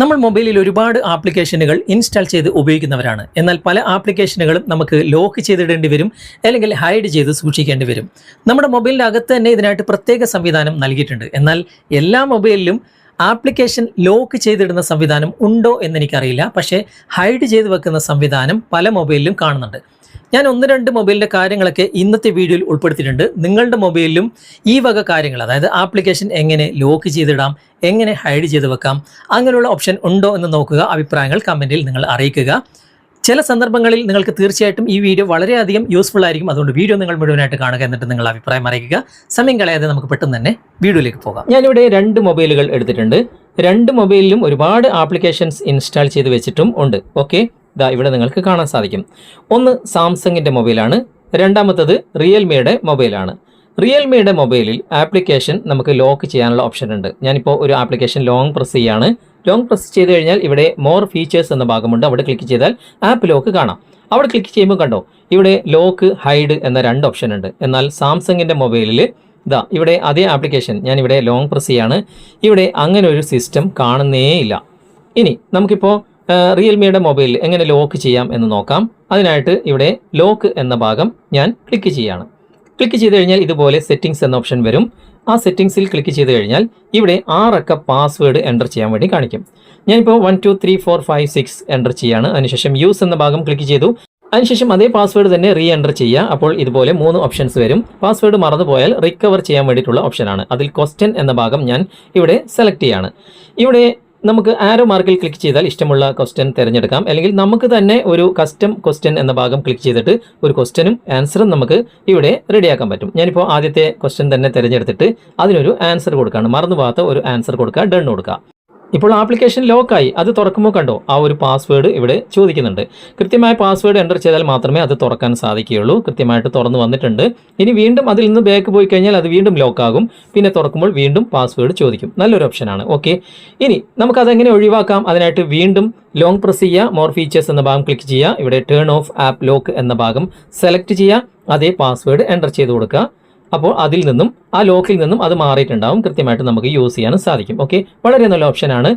നമ്മൾ മൊബൈലിൽ ഒരുപാട് ആപ്ലിക്കേഷനുകൾ ഇൻസ്റ്റാൾ ചെയ്ത് ഉപയോഗിക്കുന്നവരാണ്. എന്നാൽ പല ആപ്ലിക്കേഷനുകളും നമുക്ക് ലോക്ക് ചെയ്തിടേണ്ടി വരും, അല്ലെങ്കിൽ ഹൈഡ് ചെയ്ത് സൂക്ഷിക്കേണ്ടി വരും. നമ്മുടെ മൊബൈലിൻ്റെ അകത്ത് തന്നെ ഇതിനായിട്ട് പ്രത്യേക സംവിധാനം നൽകിയിട്ടുണ്ട്. എന്നാൽ എല്ലാ മൊബൈലിലും ആപ്ലിക്കേഷൻ ലോക്ക് ചെയ്തിടുന്ന സംവിധാനം ഉണ്ടോ എന്നെനിക്കറിയില്ല. പക്ഷേ ഹൈഡ് ചെയ്ത് വെക്കുന്ന സംവിധാനം പല മൊബൈലിലും കാണുന്നുണ്ട്. ഞാൻ 1-2 മൊബൈലിൻ്റെ കാര്യങ്ങളൊക്കെ ഇന്നത്തെ വീഡിയോയിൽ ഉൾപ്പെടുത്തിയിട്ടുണ്ട്. നിങ്ങളുടെ മൊബൈലിലും ഈ വക കാര്യങ്ങൾ, അതായത് ആപ്ലിക്കേഷൻ എങ്ങനെ ലോക്ക് ചെയ്തിടാം, എങ്ങനെ ഹൈഡ് ചെയ്ത് വെക്കാം, അങ്ങനെയുള്ള ഓപ്ഷൻ ഉണ്ടോ എന്ന് നോക്കുക. അഭിപ്രായങ്ങൾ കമൻറ്റിൽ നിങ്ങൾ അറിയിക്കുക. ചില സന്ദർഭങ്ങളിൽ നിങ്ങൾക്ക് തീർച്ചയായിട്ടും ഈ വീഡിയോ വളരെയധികം യൂസ്ഫുൾ ആയിരിക്കും. അതുകൊണ്ട് വീഡിയോ നിങ്ങൾ മുഴുവനായിട്ട് കാണുക, എന്നിട്ട് നിങ്ങൾ അഭിപ്രായം അറിയിക്കുക. സമയം കളയാതെ നമുക്ക് പെട്ടെന്ന് തന്നെ വീഡിയോയിലേക്ക് പോകാം. ഞാനിവിടെ 2 മൊബൈലുകൾ എടുത്തിട്ടുണ്ട്. 2 മൊബൈലിലും ഒരുപാട് ആപ്ലിക്കേഷൻസ് ഇൻസ്റ്റാൾ ചെയ്ത് വെച്ചിട്ടും ഉണ്ട്. ഓക്കെ, ഇതാ ഇവിടെ നിങ്ങൾക്ക് കാണാൻ സാധിക്കും. ഒന്ന് സാംസങ്ങിൻ്റെ മൊബൈലാണ്, രണ്ടാമത്തത് റിയൽമിയുടെ മൊബൈലാണ്. റിയൽമിയുടെ മൊബൈലിൽ ആപ്ലിക്കേഷൻ നമുക്ക് ലോക്ക് ചെയ്യാനുള്ള ഓപ്ഷൻ ഉണ്ട്. ഞാനിപ്പോൾ ഒരു ആപ്ലിക്കേഷൻ ലോങ് പ്രസ് ചെയ്യാണ്. ലോങ് പ്രസ് ചെയ്ത് കഴിഞ്ഞാൽ ഇവിടെ മോർ ഫീച്ചേഴ്സ് എന്ന ഭാഗമുണ്ട്. അവിടെ ക്ലിക്ക് ചെയ്താൽ ആപ്പ് ലോക്ക് കാണാം. അവിടെ ക്ലിക്ക് ചെയ്യുമ്പോൾ കണ്ടോ, ഇവിടെ ലോക്ക്, ഹൈഡ് എന്ന 2 ഓപ്ഷൻ ഉണ്ട്. എന്നാൽ സാംസങ്ങിൻ്റെ മൊബൈലിൽ ഇതാ ഇവിടെ അതേ ആപ്ലിക്കേഷൻ ഞാനിവിടെ ലോങ് പ്രസ് ചെയ്യാണ്. ഇവിടെ അങ്ങനെ ഒരു സിസ്റ്റം കാണുന്നേ ഇല്ല. ഇനി നമുക്കിപ്പോൾ റിയൽമിയുടെ മൊബൈലിൽ എങ്ങനെ ലോക്ക് ചെയ്യാം എന്ന് നോക്കാം. അതിനായിട്ട് ഇവിടെ ലോക്ക് എന്ന ഭാഗം ഞാൻ ക്ലിക്ക് ചെയ്യാണ്. ക്ലിക്ക് ചെയ്ത് കഴിഞ്ഞാൽ ഇതുപോലെ സെറ്റിംഗ്സ് എന്ന ഓപ്ഷൻ വരും. ആ സെറ്റിംഗ്സിൽ ക്ലിക്ക് ചെയ്ത് കഴിഞ്ഞാൽ ഇവിടെ 6 അക്ക പാസ്വേഡ് എൻ്റർ ചെയ്യാൻ വേണ്ടി കാണിക്കും. ഞാനിപ്പോൾ 1 2 3 4 5 6 എൻ്റർ ചെയ്യാണ്. അതിനുശേഷം യൂസ് എന്ന ഭാഗം ക്ലിക്ക് ചെയ്തു. അതിനുശേഷം അതേ പാസ്വേഡ് തന്നെ റീ എൻ്റർ ചെയ്യുക. അപ്പോൾ ഇതുപോലെ 3 ഓപ്ഷൻസ് വരും. പാസ്വേഡ് മറന്നുപോയാൽ റിക്കവർ ചെയ്യാൻ വേണ്ടിയിട്ടുള്ള ഓപ്ഷനാണ്. അതിൽ ക്വസ്റ്റ്യൻ എന്ന ഭാഗം ഞാൻ ഇവിടെ സെലക്ട് ചെയ്യാണ്. ഇവിടെ നമുക്ക് ആരോ മാർക്കിൽ ക്ലിക്ക് ചെയ്താൽ ഇഷ്ടമുള്ള ക്വസ്റ്റ്യൻ തിരഞ്ഞെടുക്കാം, അല്ലെങ്കിൽ നമുക്ക് തന്നെ ഒരു കസ്റ്റം ക്വസ്റ്റ്യൻ എന്ന ഭാഗം ക്ലിക്ക് ചെയ്തിട്ട് ഒരു ക്വസ്റ്റ്യനും ആൻസറും നമുക്ക് ഇവിടെ റെഡിയാക്കാൻ പറ്റും. ഞാനിപ്പോൾ ആദ്യത്തെ ക്വസ്റ്റ്യൻ തന്നെ തിരഞ്ഞെടുത്തിട്ട് അതിനൊരു ആൻസർ കൊടുക്കുകയാണ്. മറന്നുപോകാത്ത ഒരു ആൻസർ കൊടുക്കുക, ഡൺ കൊടുക്കുക. ഇപ്പോൾ ആപ്ലിക്കേഷൻ ലോക്കായി. അത് തുറക്കുമ്പോൾ കണ്ടോ, ആ ഒരു പാസ്വേഡ് ഇവിടെ ചോദിക്കുന്നുണ്ട്. കൃത്യമായ പാസ്വേഡ് എൻ്റർ ചെയ്താൽ മാത്രമേ അത് തുറക്കാൻ സാധിക്കുകയുള്ളൂ. കൃത്യമായിട്ട് തുറന്നു വന്നിട്ടുണ്ട്. ഇനി വീണ്ടും അതിൽ നിന്ന് ബാക്ക് പോയി കഴിഞ്ഞാൽ അത് വീണ്ടും ലോക്കാകും. പിന്നെ തുറക്കുമ്പോൾ വീണ്ടും പാസ്വേഡ് ചോദിക്കും. നല്ലൊരു ഓപ്ഷനാണ്. ഓക്കെ, ഇനി നമുക്കതെങ്ങനെ ഒഴിവാക്കാം? അതിനായിട്ട് വീണ്ടും ലോങ് പ്രസ് ചെയ്യുക, മോർ ഫീച്ചേഴ്സ് എന്ന ഭാഗം ക്ലിക്ക് ചെയ്യുക. ഇവിടെ ടേൺ ഓഫ് ആപ്പ് ലോക്ക് എന്ന ഭാഗം സെലക്ട് ചെയ്യുക. അതേ പാസ്വേഡ് എൻ്റർ ചെയ്ത് കൊടുക്കുക. അപ്പോൾ അതിൽ നിന്നും, ആ ലോക്കിൽ നിന്നും അത് മാറിയിട്ടുണ്ടാവും. കൃത്യമായിട്ട് നമുക്ക് യൂസ് ചെയ്യാനും സാധിക്കും. ഓക്കെ, വളരെ നല്ല ഓപ്ഷനാണ്.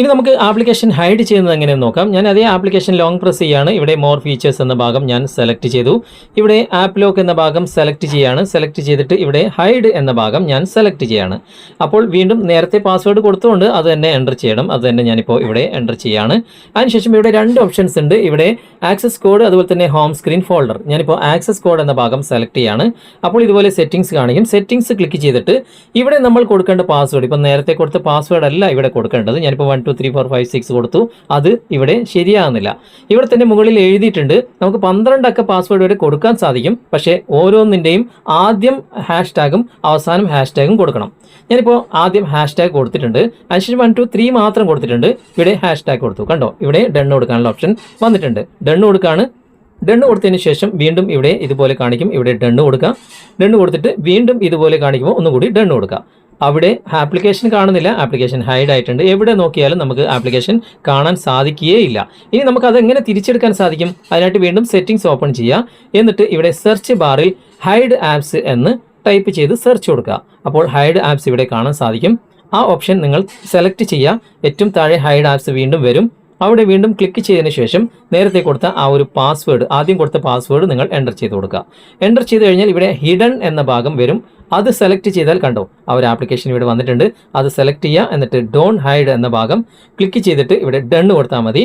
ഇനി നമുക്ക് ആപ്ലിക്കേഷൻ ഹൈഡ് ചെയ്യുന്നത് എങ്ങനെയെന്ന് നോക്കാം. ഞാൻ അതേ ആപ്ലിക്കേഷൻ ലോങ് പ്രസ് ചെയ്യാണ്. ഇവിടെ മോർ ഫീച്ചേഴ്സ് എന്ന ഭാഗം ഞാൻ സെലക്ട് ചെയ്തു. ഇവിടെ ആപ്പ് ലോക്ക് എന്ന ഭാഗം സെലക്ട് ചെയ്യാണ്. സെലക്ട് ചെയ്തിട്ട് ഇവിടെ ഹൈഡ് എന്ന ഭാഗം ഞാൻ സെലക്ട് ചെയ്യാണ്. അപ്പോൾ വീണ്ടും നേരത്തെ പാസ്വേഡ് കൊടുത്തുകൊണ്ട് അത് തന്നെ എൻ്റർ ചെയ്യണം. അത് തന്നെ ഞാനിപ്പോൾ ഇവിടെ എൻ്റർ ചെയ്യാണ്. അതിനുശേഷം ഇവിടെ 2 ഓപ്ഷൻസ് ഉണ്ട്. ഇവിടെ ആക്സസ് കോഡ്, അതുപോലെ തന്നെ ഹോം സ്ക്രീൻ ഫോൾഡർ. ഞാനിപ്പോൾ ആക്സസ് കോഡ് എന്ന ഭാഗം സെലക്ട് ചെയ്യാണ്. അപ്പോൾ ഇതുപോലെ സെറ്റിംഗ്സ് കാണിക്കും. സെറ്റിംഗ്സ് ക്ലിക്ക് ചെയ്തിട്ട് ഇവിടെ നമ്മൾ കൊടുക്കേണ്ട പാസ്വേഡ്, ഇപ്പം നേരത്തെ കൊടുത്ത പാസ്വേഡ് അല്ല ഇവിടെ കൊടുക്കേണ്ടത്. ഞാനിപ്പോൾ 1 2 3 4 5 6 കൊടുത്തു. അത് ഇവിടെ ശരിയാകുന്നില്ല. ഇവിടെ തന്നെ മുകളിൽ എഴുതിയിട്ടുണ്ട് നമുക്ക് 12 അക്ക പാസ്വേഡ് വരെ കൊടുക്കാൻ സാധിക്കും. പക്ഷേ ഓരോന്നിൻ്റെയും ആദ്യം ഹാഷ്ടാഗും അവസാനം ഹാഷ്ടാഗും കൊടുക്കണം. ഞാനിപ്പോൾ ആദ്യം ഹാഷ്ടാഗ് കൊടുത്തിട്ടുണ്ട്. അതിനുശേഷം 1 2 3 മാത്രം കൊടുത്തിട്ടുണ്ട്. ഇവിടെ ഹാഷ്ടാഗ് കൊടുത്തു. കണ്ടോ, ഇവിടെ ഡൺ കൊടുക്കാനുള്ള ഓപ്ഷൻ വന്നിട്ടുണ്ട്. ഡൺ കൊടുക്കുകയാണ്. ഡണ്ണ് കൊടുത്തതിന് ശേഷം വീണ്ടും ഇവിടെ ഇതുപോലെ കാണിക്കും. ഇവിടെ ഡണ്ണ് കൊടുക്കുക. ഡണ്ണ് കൊടുത്തിട്ട് വീണ്ടും ഇതുപോലെ കാണിക്കുമ്പോൾ ഒന്നുകൂടി ഡണ്ണ് കൊടുക്കുക. അവിടെ ആപ്ലിക്കേഷൻ കാണുന്നില്ല, ആപ്ലിക്കേഷൻ ഹൈഡ് ആയിട്ടുണ്ട്. എവിടെ നോക്കിയാലും നമുക്ക് ആപ്ലിക്കേഷൻ കാണാൻ സാധിക്കുകയില്ല. ഇനി നമുക്ക് അതെങ്ങനെ തിരിച്ചെടുക്കാൻ സാധിക്കും? അതിനായിട്ട് വീണ്ടും സെറ്റിംഗ്സ് ഓപ്പൺ ചെയ്യുക. എന്നിട്ട് ഇവിടെ സെർച്ച് ബാറിൽ ഹൈഡ് ആപ്സ് എന്ന് ടൈപ്പ് ചെയ്ത് സെർച്ച് കൊടുക്കുക. അപ്പോൾ ഹൈഡ് ആപ്സ് ഇവിടെ കാണാൻ സാധിക്കും. ആ ഓപ്ഷൻ നിങ്ങൾ സെലക്ട് ചെയ്യുക. ഏറ്റവും താഴെ ഹൈഡ് ആപ്സ് വീണ്ടും വരും. അവിടെ വീണ്ടും ക്ലിക്ക് ചെയ്തതിന് ശേഷം നേരത്തെ കൊടുത്ത ആ ഒരു പാസ്വേഡ്, ആദ്യം കൊടുത്ത പാസ്വേഡ് നിങ്ങൾ എൻ്റർ ചെയ്ത് കൊടുക്കുക. എൻ്റർ ചെയ്ത് കഴിഞ്ഞാൽ ഇവിടെ ഹിഡൻ എന്ന ഭാഗം വരും. അത് സെലക്ട് ചെയ്താൽ കണ്ടോ, ആ ഒരു ആപ്ലിക്കേഷൻ ഇവിടെ വന്നിട്ടുണ്ട്. അത് സെലക്ട് ചെയ്യുക. എന്നിട്ട് ഡോണ്ട് ഹൈഡ് എന്ന ഭാഗം ക്ലിക്ക് ചെയ്തിട്ട് ഇവിടെ ഡൺ കൊടുത്താൽ മതി.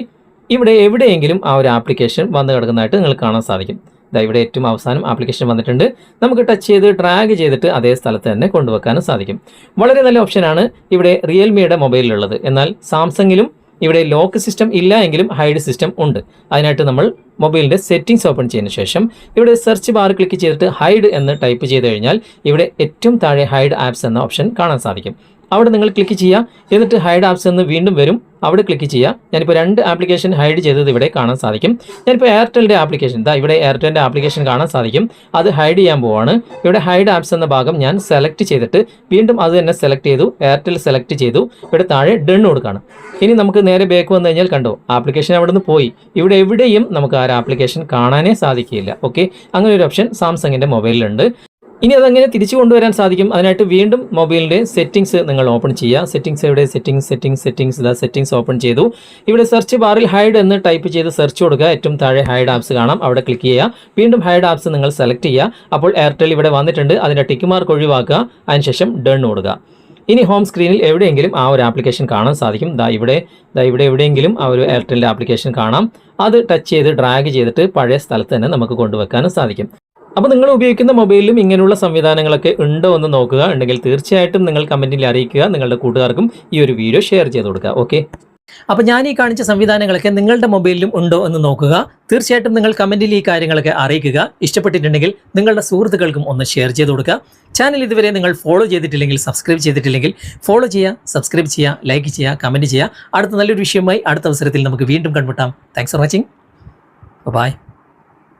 ഇവിടെ എവിടെയെങ്കിലും ആ ഒരു ആപ്ലിക്കേഷൻ വന്ന് കിടക്കുന്നതായിട്ട് നിങ്ങൾക്ക് കാണാൻ സാധിക്കും. ഇവിടെ ഏറ്റവും അവസാനം ആപ്ലിക്കേഷൻ വന്നിട്ടുണ്ട്. നമുക്ക് ടച്ച് ചെയ്ത് ഡ്രാഗ് ചെയ്തിട്ട് അതേ സ്ഥലത്ത് തന്നെ കൊണ്ടുവെക്കാനും സാധിക്കും. വളരെ നല്ല ഓപ്ഷനാണ് ഇവിടെ റിയൽമിയുടെ മൊബൈലിലുള്ളത്. എന്നാൽ സാംസങ്ങിലും ഇവിടെ ലോക്ക് സിസ്റ്റം ഇല്ല എങ്കിലും ഹൈഡ് സിസ്റ്റം ഉണ്ട്. അതിനായിട്ട് നമ്മൾ മൊബൈലിൻ്റെ സെറ്റിംഗ്സ് ഓപ്പൺ ചെയ്തതിന് ശേഷം ഇവിടെ സെർച്ച് ബാർ ക്ലിക്ക് ചെയ്തിട്ട് ഹൈഡ് എന്ന് ടൈപ്പ് ചെയ്ത് കഴിഞ്ഞാൽ ഇവിടെ ഏറ്റവും താഴെ ഹൈഡ് ആപ്സ് എന്ന ഓപ്ഷൻ കാണാൻ സാധിക്കും. അവിടെ നിങ്ങൾ ക്ലിക്ക് ചെയ്യുക. എന്നിട്ട് ഹൈഡ് ആപ്സ് എന്ന് വീണ്ടും വരും. അവിടെ ക്ലിക്ക് ചെയ്യുക. ഞാനിപ്പോൾ 2 ആപ്ലിക്കേഷൻ ഹൈഡ് ചെയ്തത് ഇവിടെ കാണാൻ സാധിക്കും. ഞാനിപ്പോൾ എയർടെലിൻ്റെ ആപ്ലിക്കേഷൻ, ഇവിടെ എയർടെലിൻ്റെ ആപ്ലിക്കേഷൻ കാണാൻ സാധിക്കും. അത് ഹൈഡ് ചെയ്യാൻ പോവാണ്. ഇവിടെ ഹൈഡ് ആപ്സ് എന്ന ഭാഗം ഞാൻ സെലക്ട് ചെയ്തിട്ട് വീണ്ടും അത് തന്നെ സെലക്ട് ചെയ്തു. എയർടെൽ സെലക്ട് ചെയ്തു. ഇവിടെ താഴെ ഡൺ കൊടുക്കുകയാണ്. ഇനി നമുക്ക് നേരെ ബാക്ക് വന്നു കഴിഞ്ഞാൽ കണ്ടോ, ആപ്ലിക്കേഷൻ അവിടെ നിന്ന് പോയി. ഇവിടെ എവിടെയും നമുക്ക് ആ ഒരു ആപ്ലിക്കേഷൻ കാണാനേ സാധിക്കില്ല. ഓക്കെ, അങ്ങനെ ഒരു ഓപ്ഷൻ സാംസങ്ങിൻ്റെ മൊബൈലിലുണ്ട്. ഇനി അതെങ്ങനെ തിരിച്ചു കൊണ്ടുവരാൻ സാധിക്കും? അതിനായിട്ട് വീണ്ടും മൊബൈലിൻ്റെ സെറ്റിംഗ്സ് നിങ്ങൾ ഓപ്പൺ ചെയ്യുക. സെറ്റിംഗ്സ് എവിടെ? സെറ്റിംഗ്സ് ഓപ്പൺ ചെയ്തു. ഇവിടെ സെർച്ച് ബാറിൽ ഹൈഡ് എന്ന് ടൈപ്പ് ചെയ്ത് സെർച്ച് കൊടുക്കുക. ഏറ്റവും താഴെ ഹൈഡ് ആപ്സ് കാണാം, അവിടെ ക്ലിക്ക് ചെയ്യുക. വീണ്ടും ഹൈഡ് ആപ്സ് നിങ്ങൾ സെലക്ട് ചെയ്യുക. അപ്പോൾ എയർടെൽ ഇവിടെ വന്നിട്ടുണ്ട്. അതിൻ്റെ ടിക്ക് മാർക്ക് ഒഴിവാക്കുക. അതിനുശേഷം ഡൺ കൊടുക്കുക. ഇനി ഹോം സ്ക്രീനിൽ എവിടെയെങ്കിലും ആ ഒരു ആപ്ലിക്കേഷൻ കാണാൻ സാധിക്കും. ഇവിടെ എവിടെയെങ്കിലും ആ ഒരു എയർടെലിൻ്റെ ആപ്ലിക്കേഷൻ കാണാം. അത് ടച്ച് ചെയ്ത് ഡ്രാഗ് ചെയ്തിട്ട് പഴയ സ്ഥലത്ത് തന്നെ നമുക്ക് കൊണ്ടുവെക്കാനും സാധിക്കും. അപ്പോൾ നിങ്ങൾ ഉപയോഗിക്കുന്ന മൊബൈലിലും ഇങ്ങനെയുള്ള സംവിധാനങ്ങളൊക്കെ ഉണ്ടോ എന്ന് നോക്കുക. ഉണ്ടെങ്കിൽ തീർച്ചയായിട്ടും നിങ്ങൾ കമൻറ്റിൽ അറിയിക്കുക. നിങ്ങളുടെ കൂട്ടുകാർക്കും ഈ ഒരു വീഡിയോ ഷെയർ ചെയ്ത് കൊടുക്കുക. ഓക്കെ, അപ്പോൾ ഞാൻ ഈ കാണിച്ച സംവിധാനങ്ങളൊക്കെ നിങ്ങളുടെ മൊബൈലിലും ഉണ്ടോ എന്ന് നോക്കുക. തീർച്ചയായിട്ടും നിങ്ങൾ കമൻറ്റിൽ ഈ കാര്യങ്ങളൊക്കെ അറിയിക്കുക. ഇഷ്ടപ്പെട്ടിട്ടുണ്ടെങ്കിൽ നിങ്ങളുടെ സുഹൃത്തുക്കൾക്കും ഒന്ന് ഷെയർ ചെയ്ത് കൊടുക്കുക. ചാനൽ ഇതുവരെ നിങ്ങൾ ഫോളോ ചെയ്തിട്ടില്ലെങ്കിൽ, സബ്സ്ക്രൈബ് ചെയ്തിട്ടില്ലെങ്കിൽ ഫോളോ ചെയ്യുക, സബ്സ്ക്രൈബ് ചെയ്യുക, ലൈക്ക് ചെയ്യുക, കമൻറ്റ് ചെയ്യുക. അടുത്ത നല്ലൊരു വിഷയമായി അടുത്ത അവസരത്തിൽ നമുക്ക് വീണ്ടും കണ്ടുമുട്ടാം. Thanks for watching. ബൈ.